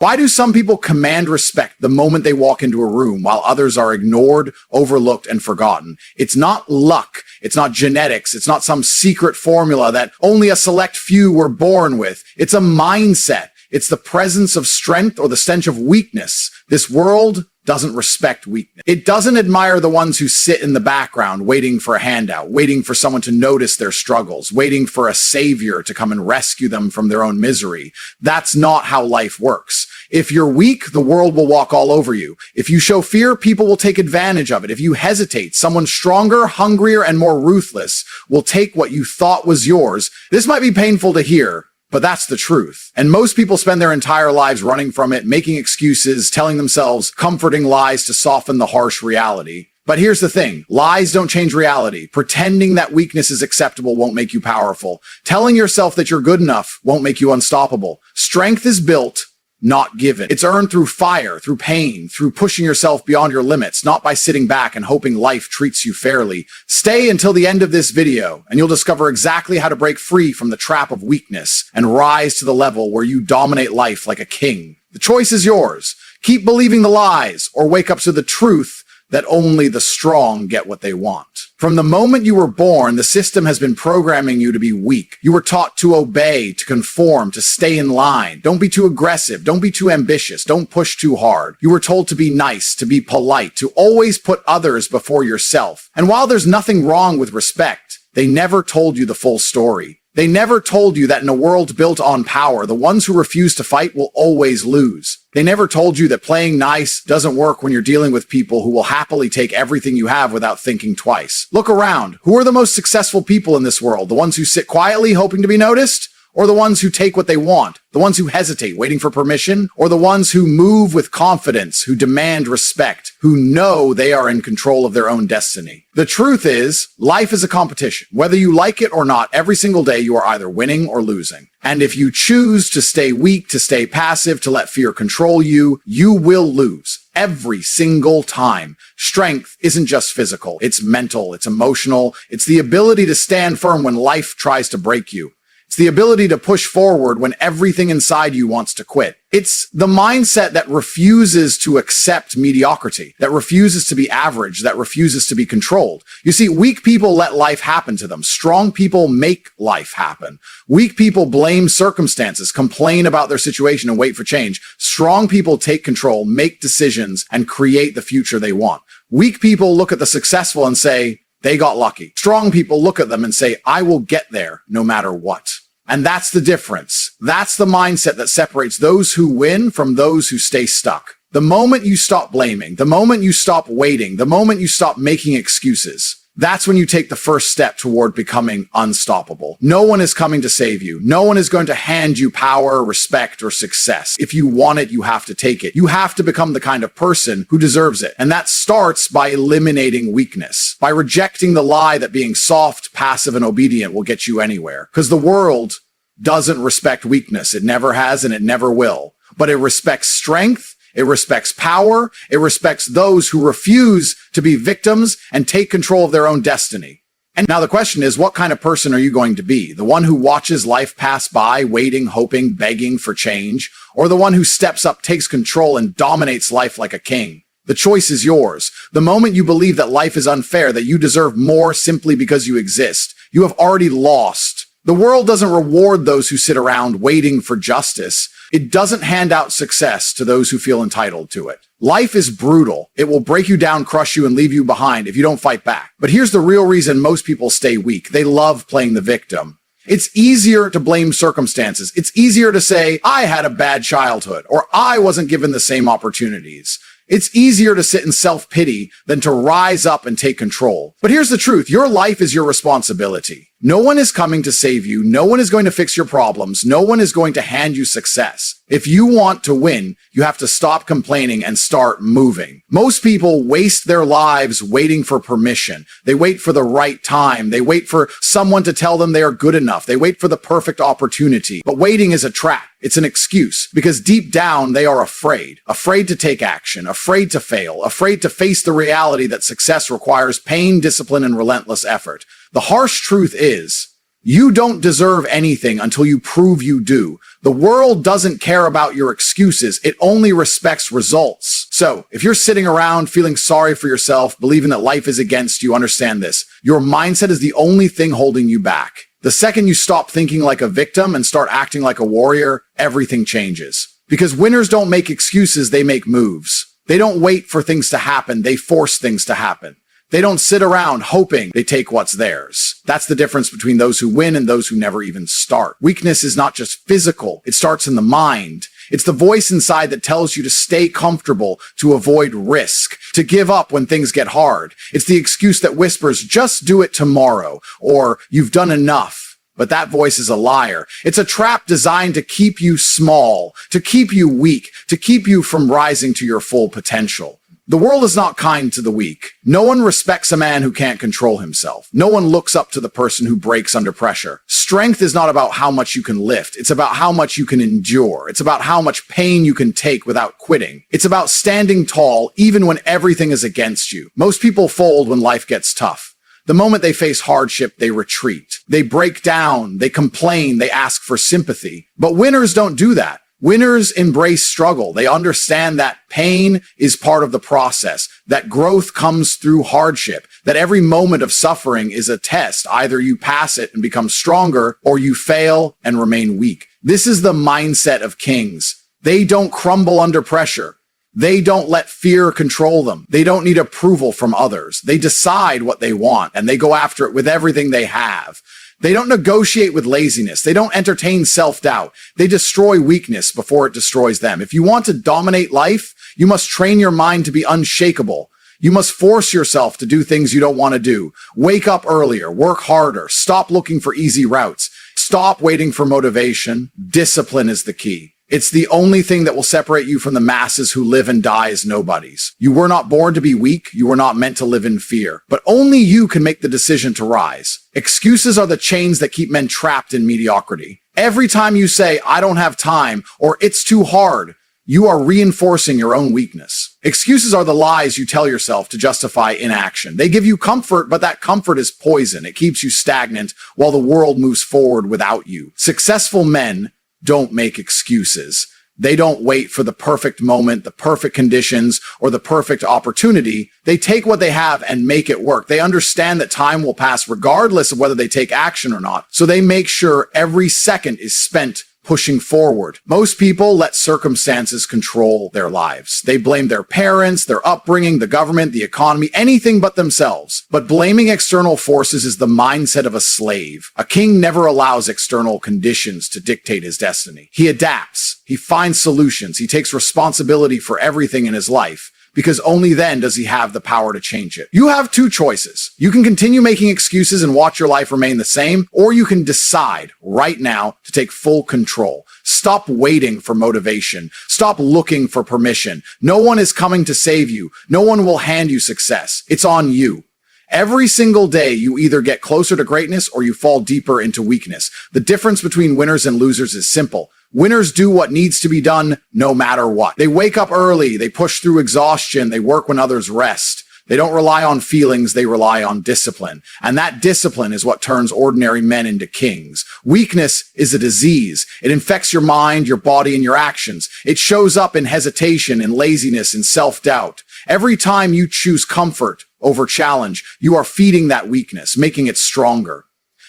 Why do some people command respect the moment they walk into a room while others are ignored, overlooked, and forgotten? It's not luck. It's not genetics. It's not some secret formula that only a select few were born with. It's a mindset. It's the presence of strength or the stench of weakness. This world doesn't respect weakness. It doesn't admire the ones who sit in the background waiting for a handout, waiting for someone to notice their struggles, waiting for a savior to come and rescue them from their own misery. That's not how life works. If you're weak, the world will walk all over you. If you show fear, people will take advantage of it. If you hesitate, someone stronger, hungrier, and more ruthless will take what you thought was yours. This might be painful to hear, but that's the truth. And most people spend their entire lives running from it, making excuses, telling themselves comforting lies to soften the harsh reality. But here's the thing. Lies don't change reality. Pretending that weakness is acceptable won't make you powerful. Telling yourself that you're good enough won't make you unstoppable. Strength is built, not given. It's earned through fire, through pain, through pushing yourself beyond your limits, not by sitting back and hoping life treats you fairly. Stay until the end of this video, and you'll discover exactly how to break free from the trap of weakness and rise to the level where you dominate life like a king. The choice is yours. Keep believing the lies, or wake up to the truth that only the strong get what they want. From the moment you were born, the system has been programming you to be weak. You were taught to obey, to conform, to stay in line. Don't be too aggressive. Don't be too ambitious. Don't push too hard. You were told to be nice, to be polite, to always put others before yourself. And while there's nothing wrong with respect, they never told you the full story. They never told you that in a world built on power, the ones who refuse to fight will always lose. They never told you that playing nice doesn't work when you're dealing with people who will happily take everything you have without thinking twice. Look around. Who are the most successful people in this world? The ones who sit quietly hoping to be noticed? Or the ones who take what they want? The ones who hesitate, waiting for permission? Or the ones who move with confidence, who demand respect, who know they are in control of their own destiny? The truth is, life is a competition. Whether you like it or not, every single day you are either winning or losing. And if you choose to stay weak, to stay passive, to let fear control you, you will lose. Every single time. Strength isn't just physical. It's mental. It's emotional. It's the ability to stand firm when life tries to break you. It's the ability to push forward when everything inside you wants to quit. It's the mindset that refuses to accept mediocrity, that refuses to be average, that refuses to be controlled. You see, weak people let life happen to them. Strong people make life happen. Weak people blame circumstances, complain about their situation, and wait for change. Strong people take control, make decisions, and create the future they want. Weak people look at the successful and say, they got lucky. Strong people look at them and say, I will get there no matter what. And that's the difference. That's the mindset that separates those who win from those who stay stuck. The moment you stop blaming, the moment you stop waiting, the moment you stop making excuses, that's when you take the first step toward becoming unstoppable. No one is coming to save you. No one is going to hand you power, respect, or success. If you want it, you have to take it. You have to become the kind of person who deserves it. And that starts by eliminating weakness, by rejecting the lie that being soft, passive, and obedient will get you anywhere. Because the world doesn't respect weakness. It never has and it never will. But it respects strength. It respects power. It respects those who refuse to be victims and take control of their own destiny. And now the question is, what kind of person are you going to be? The one who watches life pass by, waiting, hoping, begging for change? Or the one who steps up, takes control, and dominates life like a king? The choice is yours. The moment you believe that life is unfair, that you deserve more simply because you exist, you have already lost. The world doesn't reward those who sit around waiting for justice. It doesn't hand out success to those who feel entitled to it. Life is brutal. It will break you down, crush you, and leave you behind if you don't fight back. But here's the real reason most people stay weak. They love playing the victim. It's easier to blame circumstances. It's easier to say, I had a bad childhood, or I wasn't given the same opportunities. It's easier to sit in self-pity than to rise up and take control. But here's the truth. Your life is your responsibility. No one is coming to save you. No one is going to fix your problems. No one is going to hand you success. If you want to win, you have to stop complaining and start moving. Most people waste their lives waiting for permission. They wait for the right time. They wait for someone to tell them they are good enough. They wait for the perfect opportunity. But waiting is a trap. It's an excuse because deep down they are afraid to take action, afraid to fail, afraid to face the reality that success requires pain, discipline, and relentless effort. The harsh truth is, You don't deserve anything until you prove you do. The world doesn't care about your excuses. It only respects results. So, if you're sitting around feeling sorry for yourself, believing that life is against you, understand this. Your mindset is the only thing holding you back. The second you stop thinking like a victim and start acting like a warrior, everything changes. Because winners don't make excuses, they make moves. They don't wait for things to happen, they force things to happen. They don't sit around hoping they take what's theirs. That's the difference between those who win and those who never even start. Weakness is not just physical, it starts in the mind. It's the voice inside that tells you to stay comfortable, to avoid risk, to give up when things get hard. It's the excuse that whispers, just do it tomorrow, or you've done enough. But that voice is a liar. It's a trap designed to keep you small, to keep you weak, to keep you from rising to your full potential. The world is not kind to the weak. No one respects a man who can't control himself. No one looks up to the person who breaks under pressure. Strength is not about how much you can lift. It's about how much you can endure. It's about how much pain you can take without quitting. It's about standing tall even when everything is against you. Most people fold when life gets tough. The moment they face hardship, they retreat. They break down. They complain. They ask for sympathy. But winners don't do that. Winners embrace struggle. They understand that pain is part of the process, that growth comes through hardship, that every moment of suffering is a test. Either you pass it and become stronger, or you fail and remain weak. This is the mindset of kings. They don't crumble under pressure. They don't let fear control them. They don't need approval from others. They decide what they want, and they go after it with everything they have. They don't negotiate with laziness. They don't entertain self-doubt. They destroy weakness before it destroys them. If you want to dominate life, you must train your mind to be unshakable. You must force yourself to do things you don't want to do. Wake up earlier, work harder, stop looking for easy routes, stop waiting for motivation. Discipline is the key. It's the only thing that will separate you from the masses who live and die as nobodies. You were not born to be weak. You were not meant to live in fear. But only you can make the decision to rise. Excuses are the chains that keep men trapped in mediocrity. Every time you say, I don't have time, or it's too hard, you are reinforcing your own weakness. Excuses are the lies you tell yourself to justify inaction. They give you comfort, but that comfort is poison. It keeps you stagnant while the world moves forward without you. Successful men don't make excuses. They don't wait for the perfect moment, the perfect conditions, or the perfect opportunity. They take what they have and make it work. They understand that time will pass regardless of whether they take action or not. So they make sure every second is spent pushing forward. Most people let circumstances control their lives. They blame their parents, their upbringing, the government, the economy, anything but themselves. But blaming external forces is the mindset of a slave. A king never allows external conditions to dictate his destiny. He adapts. He finds solutions. He takes responsibility for everything in his life, because only then does he have the power to change it. You have two choices. You can continue making excuses and watch your life remain the same, or you can decide right now to take full control. Stop waiting for motivation. Stop looking for permission. No one is coming to save you. No one will hand you success. It's on you. Every single day, you either get closer to greatness or you fall deeper into weakness. The difference between winners and losers is simple. Winners do what needs to be done no matter what. They wake up early, they push through exhaustion, they work when others rest. They don't rely on feelings, they rely on discipline. And that discipline is what turns ordinary men into kings. Weakness is a disease. It infects your mind, your body, and your actions. It shows up in hesitation, in laziness, in self-doubt. Every time you choose comfort over challenge, you are feeding that weakness, making it stronger.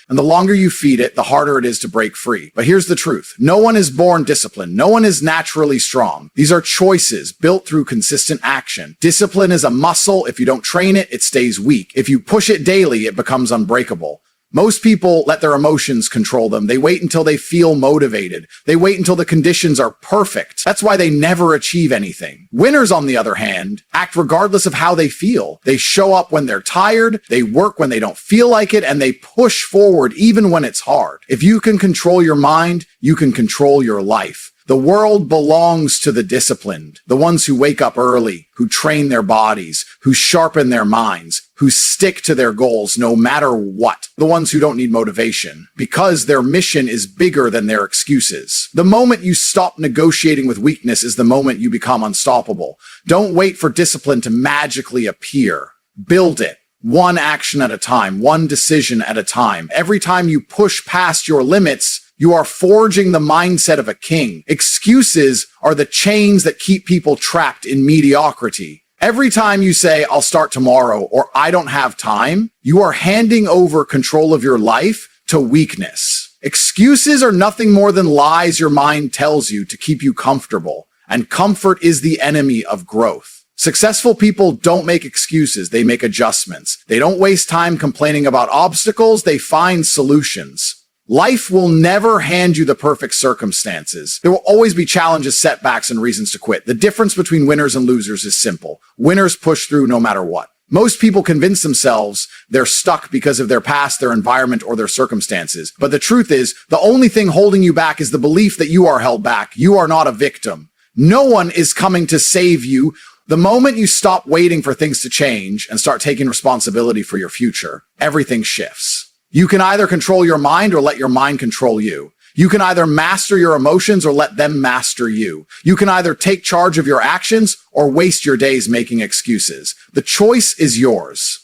And the longer you feed it, the harder it is to break free. But here's the truth. No one is born disciplined. No one is naturally strong. These are choices built through consistent action. Discipline is a muscle. If you don't train it, it stays weak. If you push it daily, it becomes unbreakable. Most people let their emotions control them. They wait until they feel motivated. They wait until the conditions are perfect. That's why they never achieve anything. Winners, on the other hand, act regardless of how they feel. They show up when they're tired, they work when they don't feel like it, and they push forward even when it's hard. If you can control your mind, you can control your life. The world belongs to the disciplined, the ones who wake up early, who train their bodies, who sharpen their minds, who stick to their goals no matter what, the ones who don't need motivation, because their mission is bigger than their excuses. The moment you stop negotiating with weakness is the moment you become unstoppable. Don't wait for discipline to magically appear. Build it. one action at a time, one decision at a time. Every time you push past your limits, you are forging the mindset of a king. Excuses are the chains that keep people trapped in mediocrity. Every time you say, I'll start tomorrow, or I don't have time, you are handing over control of your life to weakness. Excuses are nothing more than lies your mind tells you to keep you comfortable, and comfort is the enemy of growth. Successful people don't make excuses, they make adjustments. They don't waste time complaining about obstacles, they find solutions. Life will never hand you the perfect circumstances. There will always be challenges, setbacks, and reasons to quit. The difference between winners and losers is simple. Winners push through no matter what. Most people convince themselves they're stuck because of their past, their environment, or their circumstances. But the truth is, the only thing holding you back is the belief that you are held back. You are not a victim. No one is coming to save you. The moment you stop waiting for things to change and start taking responsibility for your future, everything shifts. You can either control your mind or let your mind control you. You can either master your emotions or let them master you. You can either take charge of your actions or waste your days making excuses. The choice is yours.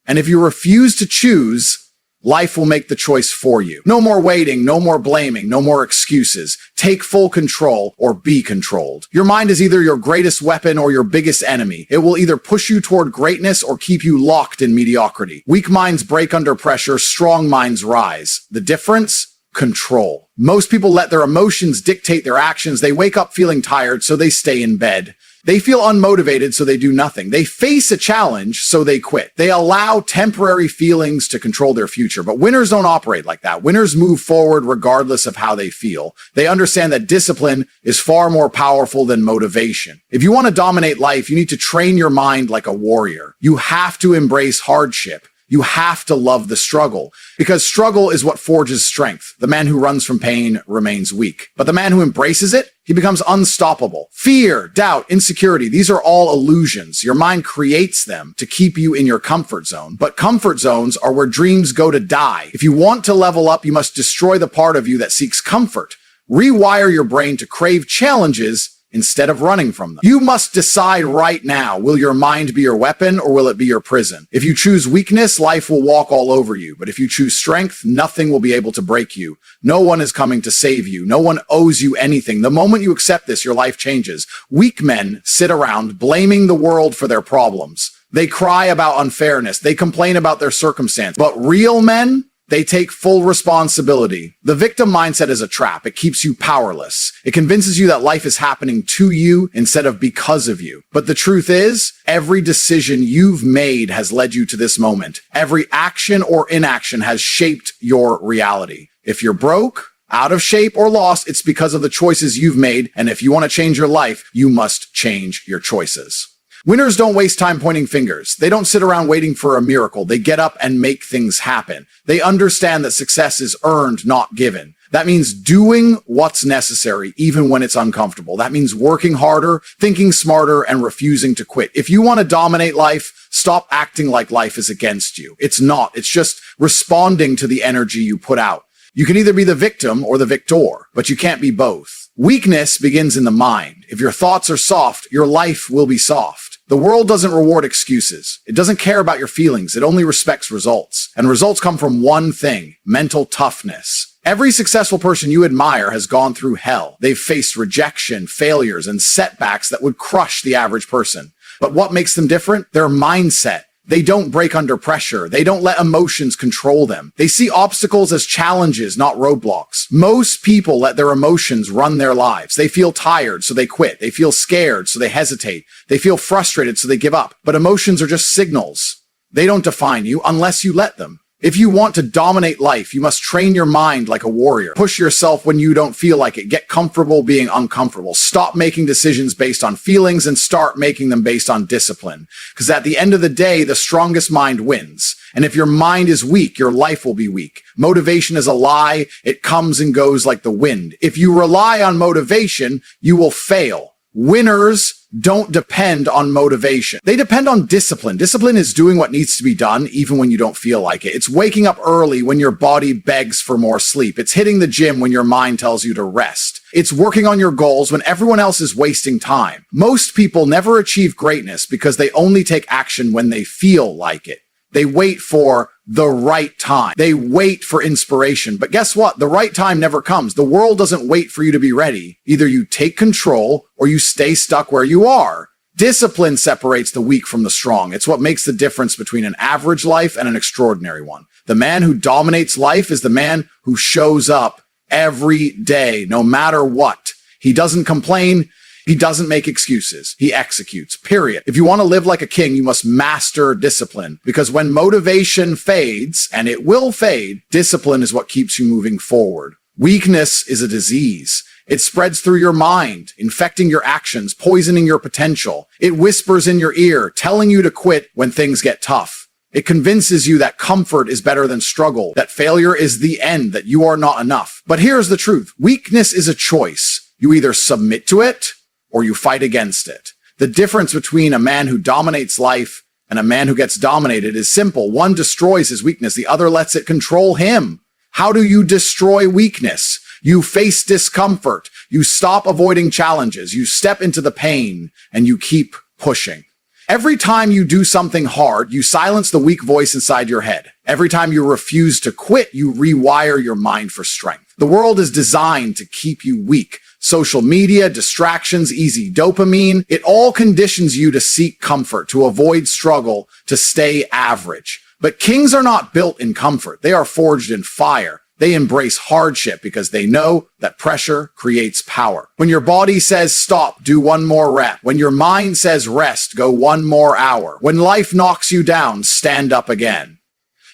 And if you refuse to choose, life will make the choice for you. No more waiting, no more blaming, no more excuses. Take full control or be controlled. Your mind is either your greatest weapon or your biggest enemy. It will either push you toward greatness or keep you locked in mediocrity. Weak minds break under pressure, strong minds rise. The difference? Control. Most people let their emotions dictate their actions. They wake up feeling tired, so they stay in bed. They feel unmotivated, so they do nothing. They face a challenge, so they quit. They allow temporary feelings to control their future. But winners don't operate like that. Winners move forward regardless of how they feel. They understand that discipline is far more powerful than motivation. If you want to dominate life, you need to train your mind like a warrior. You have to embrace hardship. You have to love the struggle, because struggle is what forges strength. The man who runs from pain remains weak, but the man who embraces it, he becomes unstoppable. Fear, doubt, insecurity, these are all illusions. Your mind creates them to keep you in your comfort zone, but comfort zones are where dreams go to die. If you want to level up, you must destroy the part of you that seeks comfort. Rewire your brain to crave challenges instead of running from them. You must decide right now, will your mind be your weapon or will it be your prison? If you choose weakness, life will walk all over you. But if you choose strength, nothing will be able to break you. No one is coming to save you. No one owes you anything. The moment you accept this, your life changes. Weak men sit around blaming the world for their problems. They cry about unfairness. They complain about their circumstance. But real men, they take full responsibility. The victim mindset is a trap. It keeps you powerless. It convinces you that life is happening to you instead of because of you. But the truth is, every decision you've made has led you to this moment. Every action or inaction has shaped your reality. If you're broke, out of shape, or lost, it's because of the choices you've made. And if you want to change your life, you must change your choices. Winners don't waste time pointing fingers. They don't sit around waiting for a miracle. They get up and make things happen. They understand that success is earned, not given. That means doing what's necessary, even when it's uncomfortable. That means working harder, thinking smarter, and refusing to quit. If you want to dominate life, stop acting like life is against you. It's not. It's just responding to the energy you put out. You can either be the victim or the victor, but you can't be both. Weakness begins in the mind. If your thoughts are soft, your life will be soft. The world doesn't reward excuses. It doesn't care about your feelings. It only respects results. And results come from one thing: mental toughness. Every successful person you admire has gone through hell. They've faced rejection, failures, and setbacks that would crush the average person. But what makes them different? Their mindset. They don't break under pressure. They don't let emotions control them. They see obstacles as challenges, not roadblocks. Most people let their emotions run their lives. They feel tired, so they quit. They feel scared, so they hesitate. They feel frustrated, so they give up. But emotions are just signals. They don't define you unless you let them. If you want to dominate life, you must train your mind like a warrior. Push yourself when you don't feel like it. Get comfortable being uncomfortable. Stop making decisions based on feelings and start making them based on discipline. Because at the end of the day, the strongest mind wins. And if your mind is weak, your life will be weak. Motivation is a lie. It comes and goes like the wind. If you rely on motivation, you will fail. Winners don't depend on motivation. They depend on discipline. Discipline is doing what needs to be done even when you don't feel like it. It's waking up early when your body begs for more sleep. It's hitting the gym when your mind tells you to rest. It's working on your goals when everyone else is wasting time. Most people never achieve greatness because they only take action when they feel like it. They wait for the right time. They wait for inspiration. But guess what? The right time never comes. The world doesn't wait for you to be ready. Either you take control or you stay stuck where you are. Discipline separates the weak from the strong. It's what makes the difference between an average life and an extraordinary one. The man who dominates life is the man who shows up every day, no matter what. He doesn't complain. He doesn't make excuses. He executes, period. If you want to live like a king, you must master discipline, because when motivation fades, and it will fade, discipline is what keeps you moving forward. Weakness is a disease. It spreads through your mind, infecting your actions, poisoning your potential. It whispers in your ear, telling you to quit when things get tough. It convinces you that comfort is better than struggle, that failure is the end, that you are not enough. But here's the truth. Weakness is a choice. You either submit to it or you fight against it. The difference between a man who dominates life and a man who gets dominated is simple. One destroys his weakness. The other lets it control him. How do you destroy weakness? You face discomfort. You stop avoiding challenges. You step into the pain and you keep pushing. Every time you do something hard, you silence the weak voice inside your head. Every time you refuse to quit, you rewire your mind for strength. The world is designed to keep you weak. Social media, distractions, easy dopamine, it all conditions you to seek comfort, to avoid struggle, to stay average. But kings are not built in comfort. They are forged in fire. They embrace hardship because they know that pressure creates power. When your body says stop, do one more rep. When your mind says rest, go one more hour. When life knocks you down, stand up again.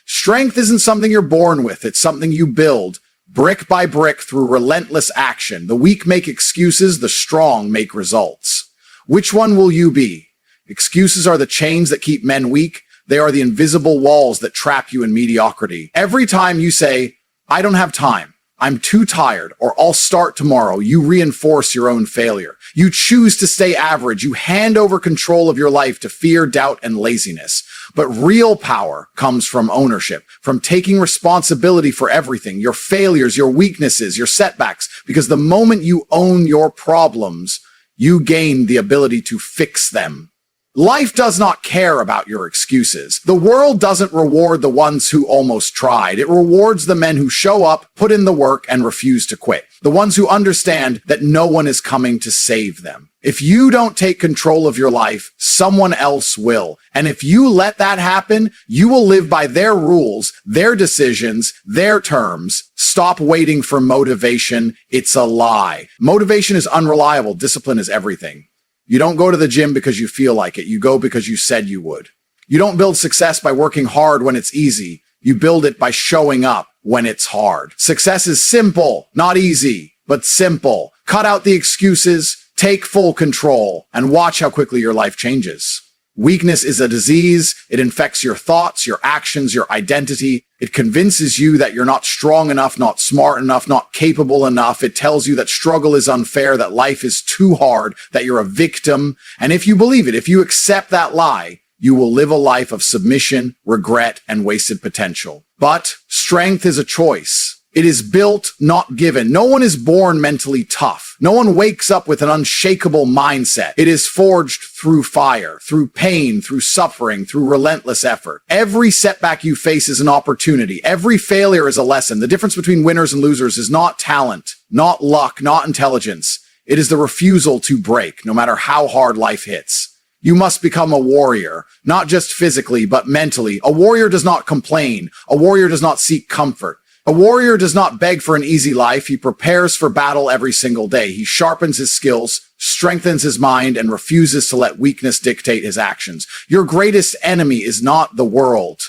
Strength isn't something you're born with. It's something you build brick by brick through relentless action. The weak make excuses, the strong make results. Which one will you be? Excuses are the chains that keep men weak. They are the invisible walls that trap you in mediocrity. Every time you say, I don't have time, I'm too tired, or I'll start tomorrow, you reinforce your own failure. You choose to stay average. You hand over control of your life to fear, doubt, and laziness. But real power comes from ownership, from taking responsibility for everything, your failures, your weaknesses, your setbacks, because the moment you own your problems, you gain the ability to fix them. Life does not care about your excuses. The world doesn't reward the ones who almost tried. It rewards the men who show up, put in the work, and refuse to quit. The ones who understand that no one is coming to save them. If you don't take control of your life, someone else will. And if you let that happen, you will live by their rules, their decisions, their terms. Stop waiting for motivation. It's a lie. Motivation is unreliable. Discipline is everything. You don't go to the gym because you feel like it. You go because you said you would. You don't build success by working hard when it's easy. You build it by showing up when it's hard. Success is simple, not easy, but simple. Cut out the excuses, take full control, and watch how quickly your life changes. Weakness is a disease. It infects your thoughts, your actions, your identity. It convinces you that you're not strong enough, not smart enough, not capable enough. It tells you that struggle is unfair, that life is too hard, that you're a victim. And if you believe it, if you accept that lie, you will live a life of submission, regret, and wasted potential. But strength is a choice. It is built, not given. No one is born mentally tough. No one wakes up with an unshakable mindset. It is forged through fire, through pain, through suffering, through relentless effort. Every setback you face is an opportunity. Every failure is a lesson. The difference between winners and losers is not talent, not luck, not intelligence. It is the refusal to break, no matter how hard life hits. You must become a warrior, not just physically, but mentally. A warrior does not complain. A warrior does not seek comfort. A warrior does not beg for an easy life. He prepares for battle every single day. He sharpens his skills, strengthens his mind, and refuses to let weakness dictate his actions. Your greatest enemy is not the world.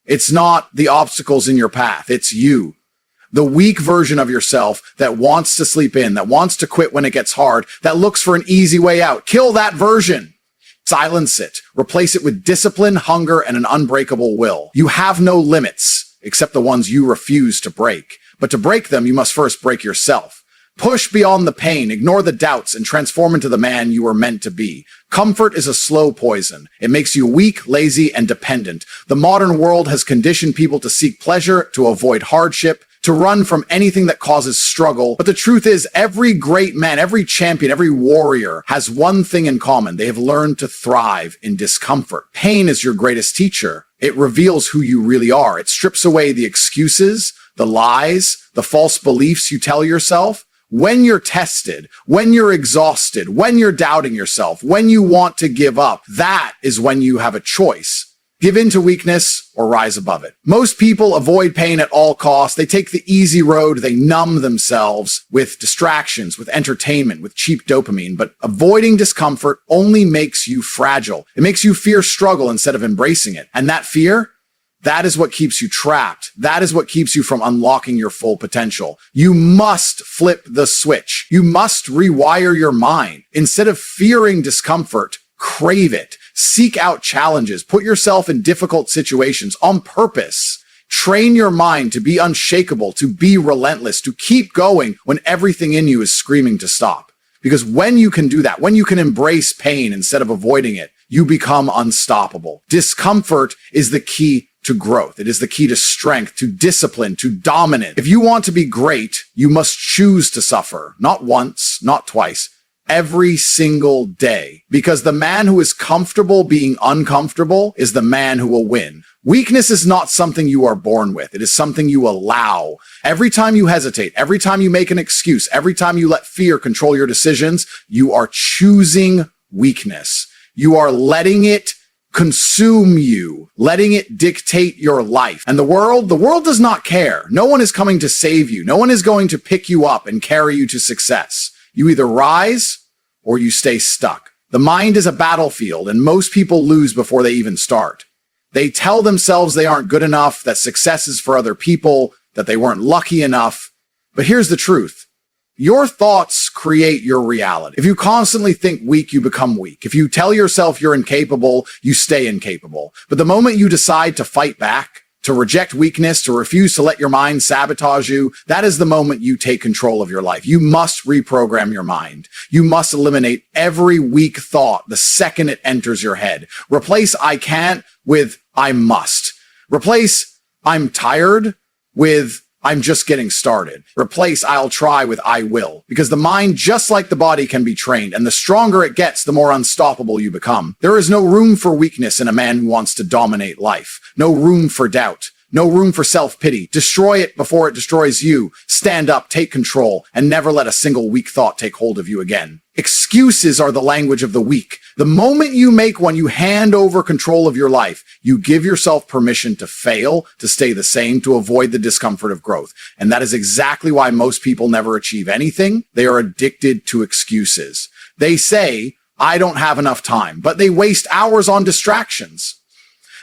It's not the obstacles in your path. It's you. The weak version of yourself that wants to sleep in, that wants to quit when it gets hard, that looks for an easy way out. Kill that version. Silence it. Replace it with discipline, hunger, and an unbreakable will. You have no limits, except the ones you refuse to break. But to break them, you must first break yourself. Push beyond the pain, ignore the doubts, and transform into the man you were meant to be. Comfort is a slow poison. It makes you weak, lazy, and dependent. The modern world has conditioned people to seek pleasure, to avoid hardship, to run from anything that causes struggle. But the truth is, every great man, every champion, every warrior has one thing in common. They have learned to thrive in discomfort. Pain is your greatest teacher. It reveals who you really are. It strips away the excuses, the lies, the false beliefs you tell yourself. When you're tested, when you're exhausted, when you're doubting yourself, when you want to give up, that is when you have a choice. Give in to weakness or rise above it. Most people avoid pain at all costs. They take the easy road. They numb themselves with distractions, with entertainment, with cheap dopamine. But avoiding discomfort only makes you fragile. It makes you fear struggle instead of embracing it. And that fear, that is what keeps you trapped. That is what keeps you from unlocking your full potential. You must flip the switch. You must rewire your mind. Instead of fearing discomfort, crave it. Seek out challenges. Put yourself in difficult situations on purpose. Train your mind to be unshakable, to be relentless, to keep going when everything in you is screaming to stop. Because when you can do that, when you can embrace pain instead of avoiding it, you become unstoppable. Discomfort is the key to growth. It is the key to strength, to discipline, to dominance. If you want to be great, you must choose to suffer. Not once, not twice. Every single day. Because the man who is comfortable being uncomfortable is the man who will win. Weakness is not something you are born with. It is something you allow. Every time you hesitate, every time you make an excuse, every time you let fear control your decisions, you are choosing weakness. You are letting it consume you, letting it dictate your life. And the world does not care. No one is coming to save you. No one is going to pick you up and carry you to success. You either rise or you stay stuck. The mind is a battlefield, and most people lose before they even start. They tell themselves they aren't good enough, that success is for other people, that they weren't lucky enough. But here's the truth. Your thoughts create your reality. If you constantly think weak, you become weak. If you tell yourself you're incapable, you stay incapable. But the moment you decide to fight back, to reject weakness, to refuse to let your mind sabotage you, that is the moment you take control of your life. You must reprogram your mind. You must eliminate every weak thought the second it enters your head. Replace I can't with I must. Replace I'm tired with I'm just getting started. Replace I'll try with I will. Because the mind, just like the body, can be trained, and the stronger it gets, the more unstoppable you become. There is no room for weakness in a man who wants to dominate life. No room for doubt. No room for self-pity. Destroy it before it destroys you. Stand up, take control, and never let a single weak thought take hold of you again. Excuses are the language of the weak. The moment you make one, you hand over control of your life. You give yourself permission to fail, to stay the same, to avoid the discomfort of growth. And that is exactly why most people never achieve anything. They are addicted to excuses. They say, I don't have enough time, but they waste hours on distractions.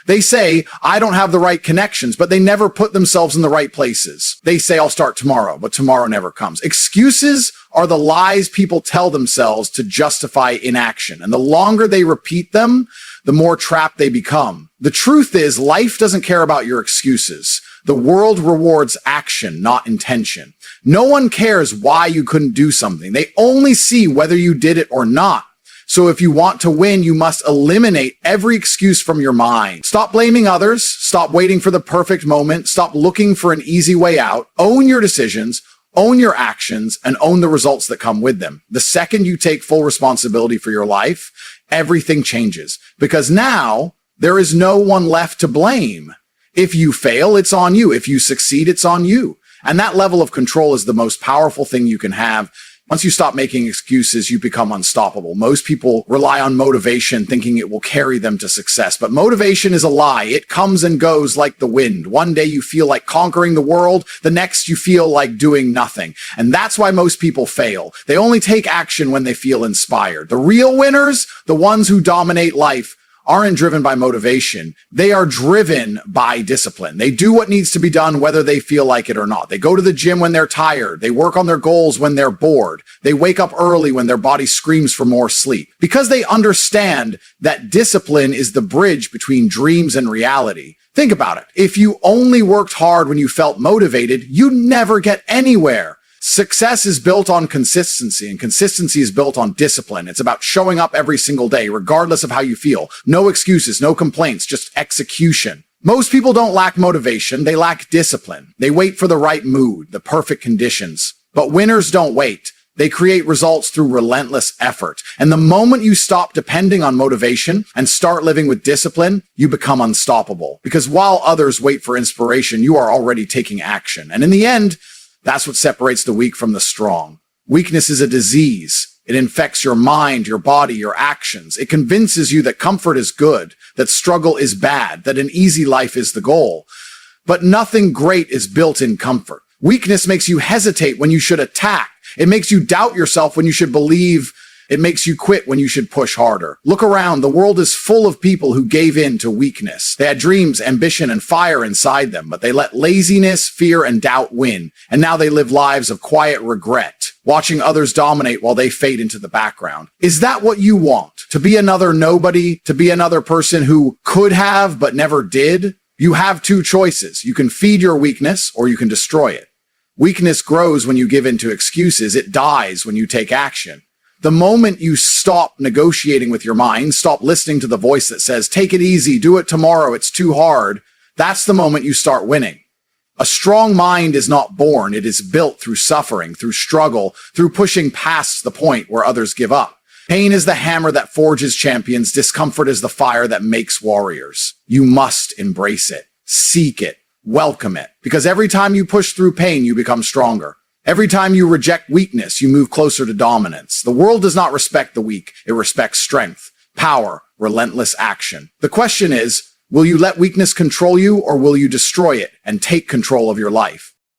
They say, I don't have the right connections, but they never put themselves in the right places. They say, I'll start tomorrow, but tomorrow never comes. Excuses are the lies people tell themselves to justify inaction. And the longer they repeat them, the more trapped they become. The truth is, life doesn't care about your excuses. The world rewards action, not intention. No one cares why you couldn't do something. They only see whether you did it or not. So if you want to win, you must eliminate every excuse from your mind. Stop blaming others. Stop waiting for the perfect moment. Stop looking for an easy way out. Own your decisions, own your actions, and own the results that come with them. The second you take full responsibility for your life, everything changes. Because now there is no one left to blame. If you fail, it's on you. If you succeed, it's on you. And that level of control is the most powerful thing you can have. Once you stop making excuses, you become unstoppable. Most people rely on motivation, thinking it will carry them to success. But motivation is a lie. It comes and goes like the wind. One day you feel like conquering the world. The next you feel like doing nothing. And that's why most people fail. They only take action when they feel inspired. The real winners, the ones who dominate life, aren't driven by motivation. They are driven by discipline. They do what needs to be done whether they feel like it or not. They go to the gym when they're tired. They work on their goals when they're bored. They wake up early when their body screams for more sleep. Because they understand that discipline is the bridge between dreams and reality. Think about it. If you only worked hard when you felt motivated, you'd never get anywhere. Success is built on consistency, and consistency is built on discipline. It's about showing up every single day, regardless of how you feel. No excuses, no complaints, just execution. Most people don't lack motivation. They lack discipline. They wait for the right mood, the perfect conditions. But winners don't wait. They create results through relentless effort. And the moment you stop depending on motivation and start living with discipline, you become unstoppable. Because while others wait for inspiration, you are already taking action. And in the end, that's what separates the weak from the strong. Weakness is a disease. It infects your mind, your body, your actions. It convinces you that comfort is good, that struggle is bad, that an easy life is the goal. But nothing great is built in comfort. Weakness makes you hesitate when you should attack. It makes you doubt yourself when you should believe. It makes you quit when you should push harder. Look around. The world is full of people who gave in to weakness. They had dreams, ambition, and fire inside them, but they let laziness, fear, and doubt win. And now they live lives of quiet regret, watching others dominate while they fade into the background. Is that what you want? To be another nobody? To be another person who could have but never did? You have two choices. You can feed your weakness or you can destroy it. Weakness grows when you give in to excuses. It dies when you take action. The moment you stop negotiating with your mind, stop listening to the voice that says, take it easy, do it tomorrow, it's too hard, that's the moment you start winning. A strong mind is not born. It is built through suffering, through struggle, through pushing past the point where others give up. Pain is the hammer that forges champions. Discomfort is the fire that makes warriors. You must embrace it, seek it, welcome it, because every time you push through pain, you become stronger. Every time you reject weakness, you move closer to dominance. The world does not respect the weak. It respects strength, power, relentless action. The question is, will you let weakness control you or will you destroy it and take control of your life?